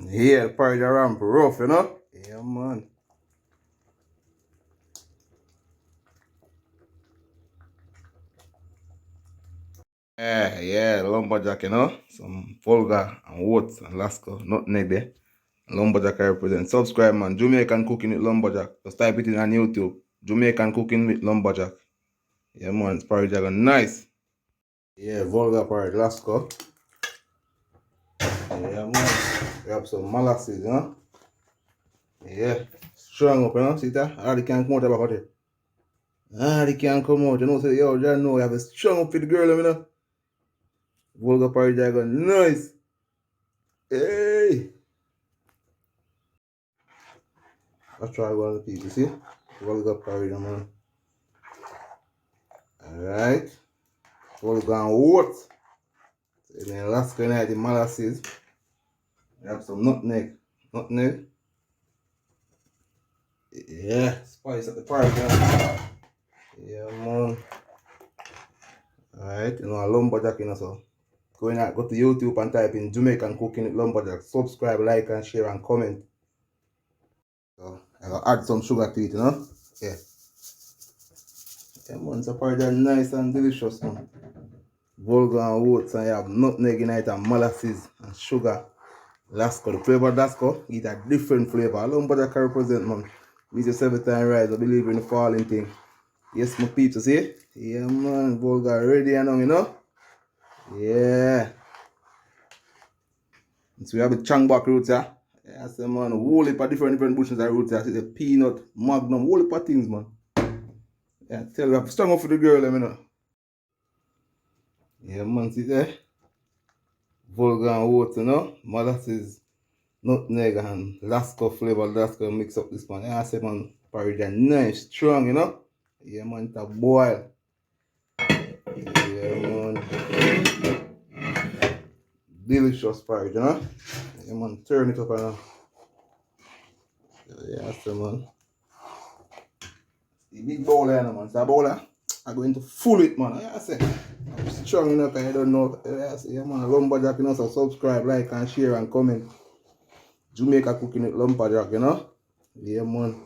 Yeah, the porridge around rough, you know? Yeah, man. Yeah, lumberjack, you know? Some vulgar and oats and lasco, nutmeg there. Lumberjack I represent. Subscribe, man. Jamaican cooking with lumberjack. Just type it in on YouTube. Jamaican cooking with lumberjack. Yeah, man. It's porridge nice. Yeah, vulgar porridge, lasco. Yeah, man. We have some molasses, you know? Yeah. Strong up, you know? See that? Already can't come out about it. Already can't come out. You know, say, yo, you know, you have a strong up for the girl, you know? Vulgar porridge nice. Hey! I'll try one of the people, see? Vulgar porridge, man. Alright. Vulgar and oats. And then last kind of the molasses. We have some nutmeg. Nutmeg. Yeah, spice up the porridge. Yeah, man. Alright, you know, a lumberjack, you know, so go to YouTube and type in Jamaican cooking with lumberjack. Subscribe, like, and share, and comment. So I gotta add some sugar to it, you know. Yeah. Yeah, man, so porridge nice and delicious, man. Vulgar and oats, and you have nutmeg in it, and molasses, and sugar. Lasco, the flavor of Lasco, it's a different flavor. Lumberjack can represent, man. We just every time rise, I believe in the falling thing. Yes, my people, see? Yeah, man, vulgar ready and on, you know? Yeah. So we have the changback roots, yeah? Yeah, I say, man, whole heap of different bushes of roots, yeah? See the peanut, magnum, whole heap of things, man. Yeah, tell you, I'm strong up for the girl, you know? Yeah, man, see there? Vulgar and oats, you know? Molasses, nutmeg, and Lasco flavor, Lasco mix up this, man. Yeah, I say, man, porridge are nice, strong, you know? Yeah, man, it's a boil. Yeah, man. Delicious porridge, you know? Yeah, man, turn it up and yeah, so, man. The big bowl there, man. So, bowl there, I'm going to full it, man. Yeah, I say, I'm strong enough, I don't know. Yeah, I say, yeah, man, lumberjack, you know, so subscribe, like, and share, and comment. Jamaica cooking with lumberjack, you know? Yeah, man.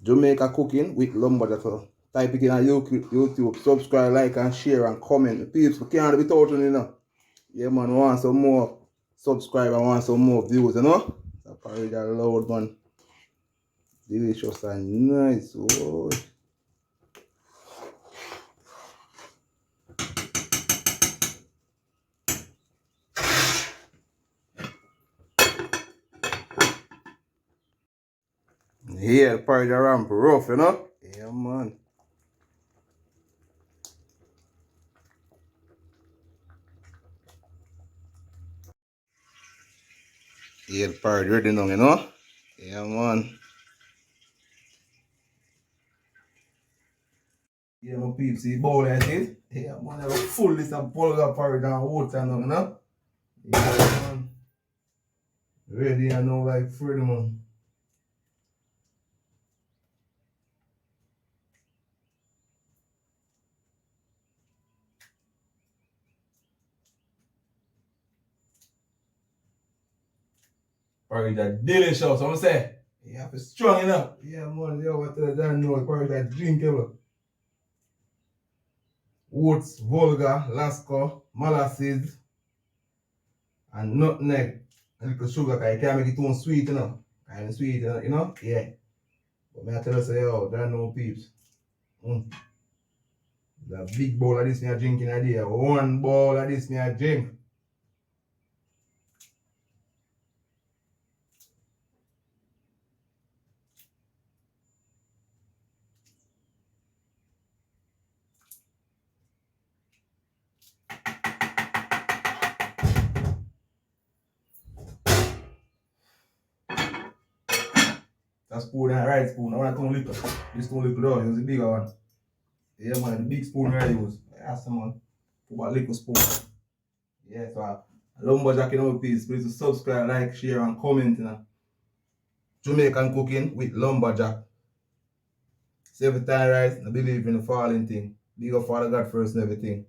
Jamaica cooking with lumberjack. So type it in on YouTube, subscribe, like, and share, and comment. People can't be talking, you know. Yeah, man, want some more subscribe and want some more views, you know? So porridge are loud, man. Delicious and nice. Oh. Yeah, the porridge around rough, you know? Yeah, man. Yeah, the porridge ready now, you know? Yeah, man. Yeah, my peeps, see bowl like this. Yeah, man, I have a full list of bulgur porridge and water now, you know? Yeah, man. Ready and now like Freddy, man. Porridge are delicious, I'm say. You have to strong enough. Yeah, man, you have to tell know porridge are drinkable. Oats, vulgar, lasco, molasses, and nutmeg. A little sugar, because you can't make it too sweet, you know. Kind of sweet, you know? Yeah. But me I tell you, say, yo, there are no peeps. The big bowl of this me a drinking a day. One bowl of this me a drink. A spoon and a right spoon. I want 2 little. This 2 little down, use the bigger one. Yeah, man, the big spoon I use. Yes, man. Put a little spoon. Yeah, so lumberjack in our piece. Please subscribe, like, share, and comment. You know. Jamaican cooking with lumberjack. See every time rice, I believe in the falling thing. Big up Father God first and everything.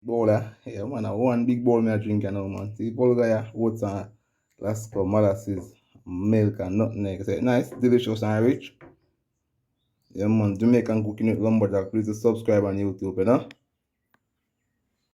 bowl. Yeah, man, one big bowl me I drink now, man. See, bulgur, yeah, oats and Lasco, molasses, milk and nutmeg. So nice, delicious and rich. Yeah, man, Jamaican cooking with lumberjack. Please subscribe on YouTube, you know.